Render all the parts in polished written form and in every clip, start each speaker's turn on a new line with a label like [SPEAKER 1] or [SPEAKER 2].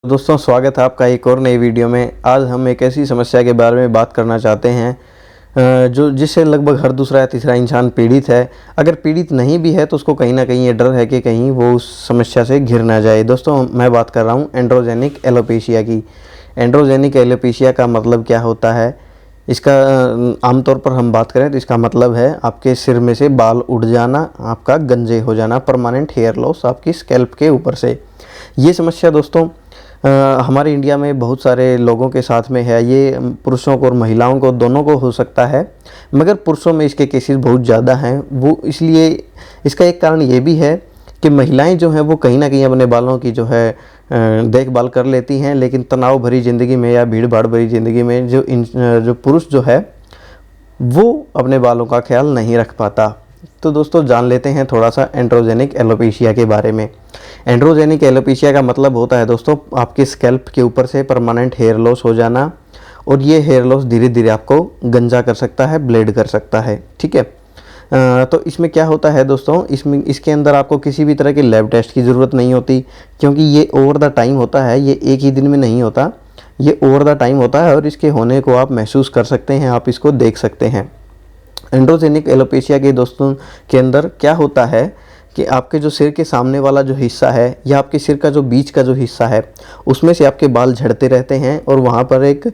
[SPEAKER 1] दोस्तों स्वागत है आपका एक और नई वीडियो में। आज हम एक ऐसी समस्या के बारे में बात करना चाहते हैं जो जिससे लगभग हर दूसरा या तीसरा इंसान पीड़ित है। अगर पीड़ित नहीं भी है तो उसको कहीं ना कहीं ये डर है कि कहीं वो उस समस्या से घिर ना जाए। दोस्तों मैं बात कर रहा हूँ एंड्रोजेनिक एलोपेशिया की। एंड्रोजेनिक एलोपेशिया का मतलब क्या होता है, इसका आमतौर पर हम बात करें तो इसका मतलब है आपके सिर में से बाल उड़ जाना, आपका गंजे हो जाना, परमानेंट हेयर लॉस आपकी स्कैल्प के ऊपर से। ये समस्या दोस्तों हमारे इंडिया में बहुत सारे लोगों के साथ में है। ये पुरुषों को और महिलाओं को दोनों को हो सकता है, मगर पुरुषों में इसके केसेस बहुत ज़्यादा हैं। वो इसलिए इसका एक कारण ये भी है कि महिलाएं जो हैं वो कहीं ना कहीं अपने बालों की जो है देखभाल कर लेती हैं, लेकिन तनाव भरी ज़िंदगी में या भीड़ भाड़ भरी ज़िंदगी में जो पुरुष जो है वो अपने बालों का ख्याल नहीं रख पाता। तो दोस्तों जान लेते हैं थोड़ा सा एंड्रोजेनिक एलोपेशिया के बारे में। एंड्रोजेनिक एलोपेशिया का मतलब होता है दोस्तों आपके स्कैल्प के ऊपर से परमानेंट हेयर लॉस हो जाना, और ये हेयर लॉस धीरे धीरे आपको गंजा कर सकता है, ब्लेड कर सकता है। ठीक है। तो इसमें क्या होता है दोस्तों, इसके अंदर आपको किसी भी तरह के लैब टेस्ट की ज़रूरत नहीं होती, क्योंकि ये ओवर द टाइम होता है। ये एक ही दिन में नहीं होता, ये ओवर द टाइम होता है और इसके होने को आप महसूस कर सकते हैं, आप इसको देख सकते हैं। एंड्रोजेनिक एलोपेशिया के दोस्तों के अंदर क्या होता है कि आपके जो सिर के सामने वाला जो हिस्सा है या आपके सिर का जो बीच का जो हिस्सा है उसमें से आपके बाल झड़ते रहते हैं, और वहाँ पर एक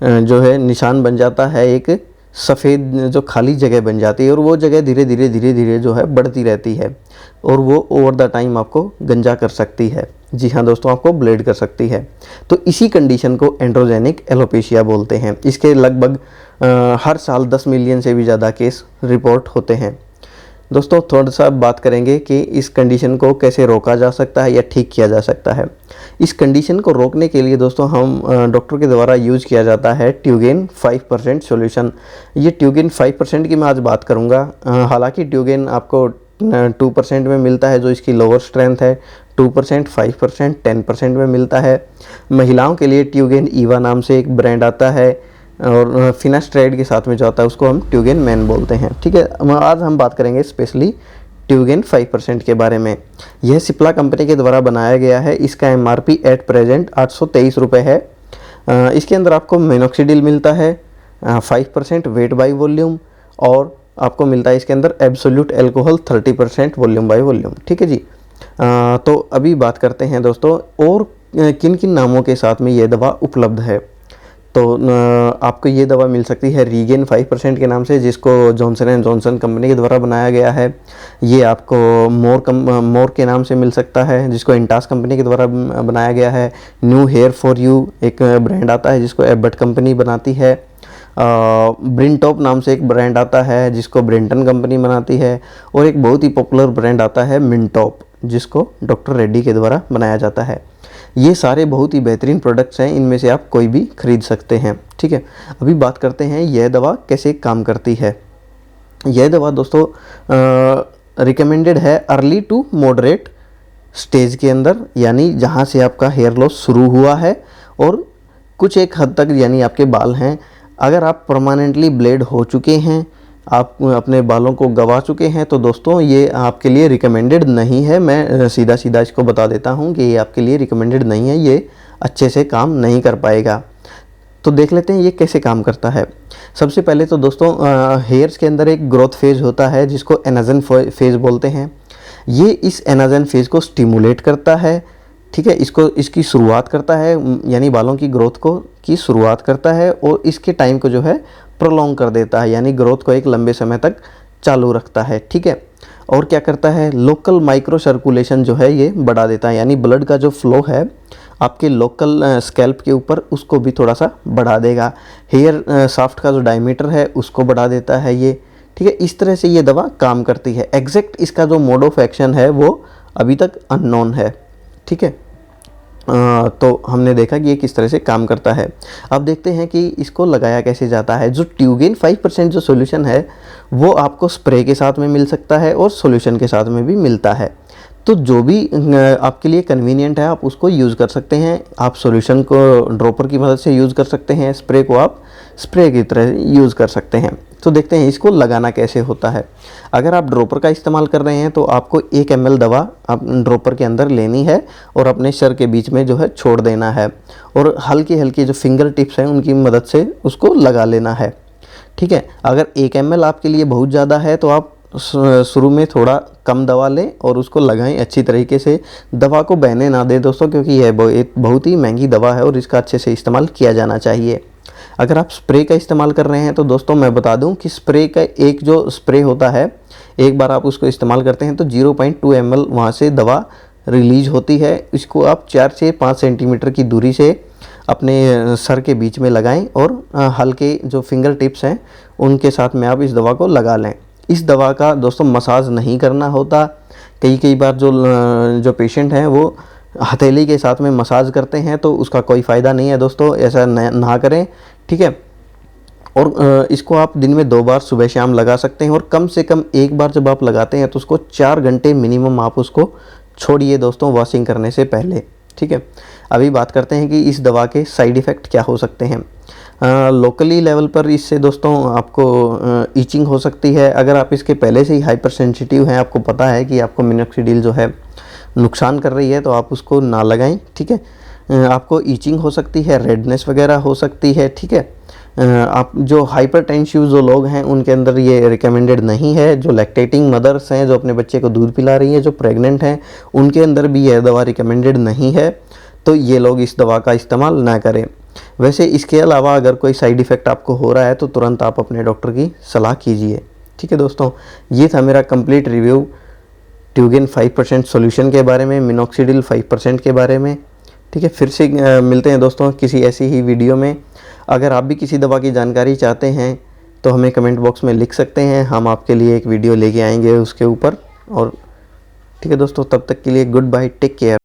[SPEAKER 1] जो है निशान बन जाता है, एक सफ़ेद जो खाली जगह बन जाती है, और वो जगह धीरे धीरे जो है बढ़ती रहती है, और वो ओवर द टाइम आपको गंजा कर सकती है। जी हाँ दोस्तों, आपको ब्लेड कर सकती है। तो इसी कंडीशन को एंड्रोजेनिक एलोपेशिया बोलते हैं। इसके लगभग हर साल 10 मिलियन से भी ज़्यादा केस रिपोर्ट होते हैं। दोस्तों थोड़ा सा बात करेंगे कि इस कंडीशन को कैसे रोका जा सकता है या ठीक किया जा सकता है। इस कंडीशन को रोकने के लिए दोस्तों हम डॉक्टर के द्वारा यूज़ किया जाता है ट्यूगेन 5% सॉल्यूशन। ये ट्यूगेन 5% की मैं आज बात करूँगा। हालांकि ट्यूगेन आपको 2% में मिलता है, जो इसकी लोअर स्ट्रेंथ है। 2%, 5%, 10% में मिलता है। महिलाओं के लिए ट्यूगेन ईवा नाम से एक ब्रांड आता है, और फिनास्ट्राइड के साथ में जो आता है उसको हम ट्यूगेन मैन बोलते हैं। ठीक है। आज हम बात करेंगे स्पेशली ट्यूगेन 5% के बारे में। यह सिप्ला कंपनी के द्वारा बनाया गया है। इसका एमआरपी एट प्रेजेंट 823 रुपये है। इसके अंदर आपको मिनोक्सिडिल मिलता है 5% वेट बाई वॉल्यूम, और आपको मिलता है इसके अंदर absolute alcohol 30% volume by volume. ठीक है जी। तो अभी बात करते हैं दोस्तों और किन किन नामों के साथ में ये दवा उपलब्ध है। तो आपको ये दवा मिल सकती है रीगेन 5% के नाम से, जिसको जॉनसन एंड जॉनसन कंपनी के द्वारा बनाया गया है। ये आपको मोर के नाम से मिल सकता है, जिसको इंटास कंपनी के द्वारा बनाया गया है। न्यू हेयर फॉर यू एक ब्रांड आता है जिसको एबट कंपनी बनाती है। ब्रिंटॉप नाम से एक ब्रांड आता है जिसको ब्रिंटन कंपनी बनाती है, और एक बहुत ही पॉपुलर ब्रांड आता है मिनटॉप, जिसको डॉक्टर रेड्डी के द्वारा बनाया जाता है। ये सारे बहुत ही बेहतरीन प्रोडक्ट्स हैं, इनमें से आप कोई भी खरीद सकते हैं। ठीक है। अभी बात करते हैं यह दवा कैसे काम करती है। यह दवा दोस्तों रिकमेंडेड है अर्ली टू मॉडरेट स्टेज के अंदर, यानी जहाँ से आपका हेयर लॉस शुरू हुआ है और कुछ एक हद तक यानी आपके बाल हैं। अगर आप परमानेंटली ब्लेड हो चुके हैं, आप अपने बालों को गंवा चुके हैं, तो दोस्तों ये आपके लिए रिकमेंडेड नहीं है। मैं सीधा सीधा इसको बता देता हूँ कि ये आपके लिए रिकमेंडेड नहीं है, ये अच्छे से काम नहीं कर पाएगा। तो देख लेते हैं ये कैसे काम करता है। सबसे पहले तो दोस्तों हेयर्स के अंदर एक ग्रोथ फेज़ होता है जिसको एनाजन फेज़ बोलते हैं। ये इस एनाजन फेज़ को स्टिमुलेट करता है। ठीक है। इसकी शुरुआत करता है, यानी बालों की ग्रोथ की शुरुआत करता है, और इसके टाइम को जो है प्रोलॉन्ग कर देता है, यानी ग्रोथ को एक लंबे समय तक चालू रखता है। ठीक है। और क्या करता है, लोकल माइक्रो सर्कुलेशन जो है ये बढ़ा देता है, यानी ब्लड का जो फ्लो है आपके लोकल स्कैल्प के ऊपर उसको भी थोड़ा सा बढ़ा देगा। हेयर शाफ्ट का जो डायमीटर है उसको बढ़ा देता है ये। ठीक है। इस तरह से ये दवा काम करती है। एग्जैक्ट इसका जो मोड ऑफ एक्शन है वो अभी तक अननोन है। ठीक है। तो हमने देखा कि ये किस तरह से काम करता है। अब देखते हैं कि इसको लगाया कैसे जाता है। जो ट्यूगेन 5% जो सॉल्यूशन है वो आपको स्प्रे के साथ में मिल सकता है और सॉल्यूशन के साथ में भी मिलता है। तो जो भी आपके लिए कन्वीनियंट है आप उसको यूज़ कर सकते हैं। आप सॉल्यूशन को ड्रॉपर की मदद से यूज़ कर सकते हैं, स्प्रे को आप स्प्रे की तरह यूज़ कर सकते हैं। तो देखते हैं इसको लगाना कैसे होता है। अगर आप ड्रॉपर का इस्तेमाल कर रहे हैं तो आपको 1 ml दवा आप ड्रॉपर के अंदर लेनी है और अपने सर के बीच में जो है छोड़ देना है और हल्की हल्की जो फिंगर टिप्स हैं उनकी मदद से उसको लगा लेना है। ठीक है, अगर 1 ml आपके लिए बहुत ज़्यादा है तो आप शुरू में थोड़ा कम दवा लें और उसको लगाएं अच्छी तरीके से। दवा को बहने ना दें दोस्तों, क्योंकि यह बहुत ही महंगी दवा है और इसका अच्छे से इस्तेमाल किया जाना चाहिए। अगर आप स्प्रे का इस्तेमाल कर रहे हैं तो दोस्तों मैं बता दूं कि स्प्रे का एक जो स्प्रे होता है, एक बार आप उसको इस्तेमाल करते हैं तो 0.2 ml वहाँ से दवा रिलीज होती है। इसको आप 4 से 5 सेंटीमीटर की दूरी से अपने सर के बीच में लगाएं और हल्के जो फिंगर टिप्स हैं उनके साथ में आप इस दवा को लगा लें। इस दवा का दोस्तों मसाज नहीं करना होता। कई बार जो पेशेंट हैं वो हथेली के साथ में मसाज करते हैं तो उसका कोई फ़ायदा नहीं है दोस्तों, ऐसा ना करें। ठीक है, और इसको आप दिन में 2 बार सुबह शाम लगा सकते हैं और कम से कम एक बार जब आप लगाते हैं तो उसको 4 घंटे मिनिमम आप उसको छोड़िए दोस्तों, वॉशिंग करने से पहले। ठीक है, अभी बात करते हैं कि इस दवा के साइड इफ़ेक्ट क्या हो सकते हैं। लोकली लेवल पर इससे दोस्तों आपको ईचिंग हो सकती है। अगर आप इसके पहले से ही हाइपर सेंसिटिव हैं, आपको पता है कि आपको मिनॉक्सिडिल जो है नुकसान कर रही है, तो आप उसको ना लगाएं। ठीक है, आपको ईचिंग हो सकती है, रेडनेस वगैरह हो सकती है। ठीक है, आप जो हाइपरटेंसिव जो लोग हैं उनके अंदर ये रिकमेंडेड नहीं है। जो लैक्टेटिंग मदर्स हैं, जो अपने बच्चे को दूध पिला रही हैं, जो प्रेग्नेंट हैं, उनके अंदर भी यह दवा रिकमेंडेड नहीं है, तो ये लोग इस दवा का इस्तेमाल ना करें। वैसे इसके अलावा अगर कोई साइड इफ़ेक्ट आपको हो रहा है तो तुरंत आप अपने डॉक्टर की सलाह कीजिए। ठीक है दोस्तों, ये था मेरा कंप्लीट रिव्यू ट्यूगेन 5% सॉल्यूशन के बारे में, मिनॉक्सिडिल 5% के बारे में। ठीक है, फिर से मिलते हैं दोस्तों किसी ऐसी ही वीडियो में। अगर आप भी किसी दवा की जानकारी चाहते हैं तो हमें कमेंट बॉक्स में लिख सकते हैं, हम आपके लिए एक वीडियो लेके आएंगे उसके ऊपर। और ठीक है दोस्तों, तब तक के लिए गुड बाय, टेक केयर।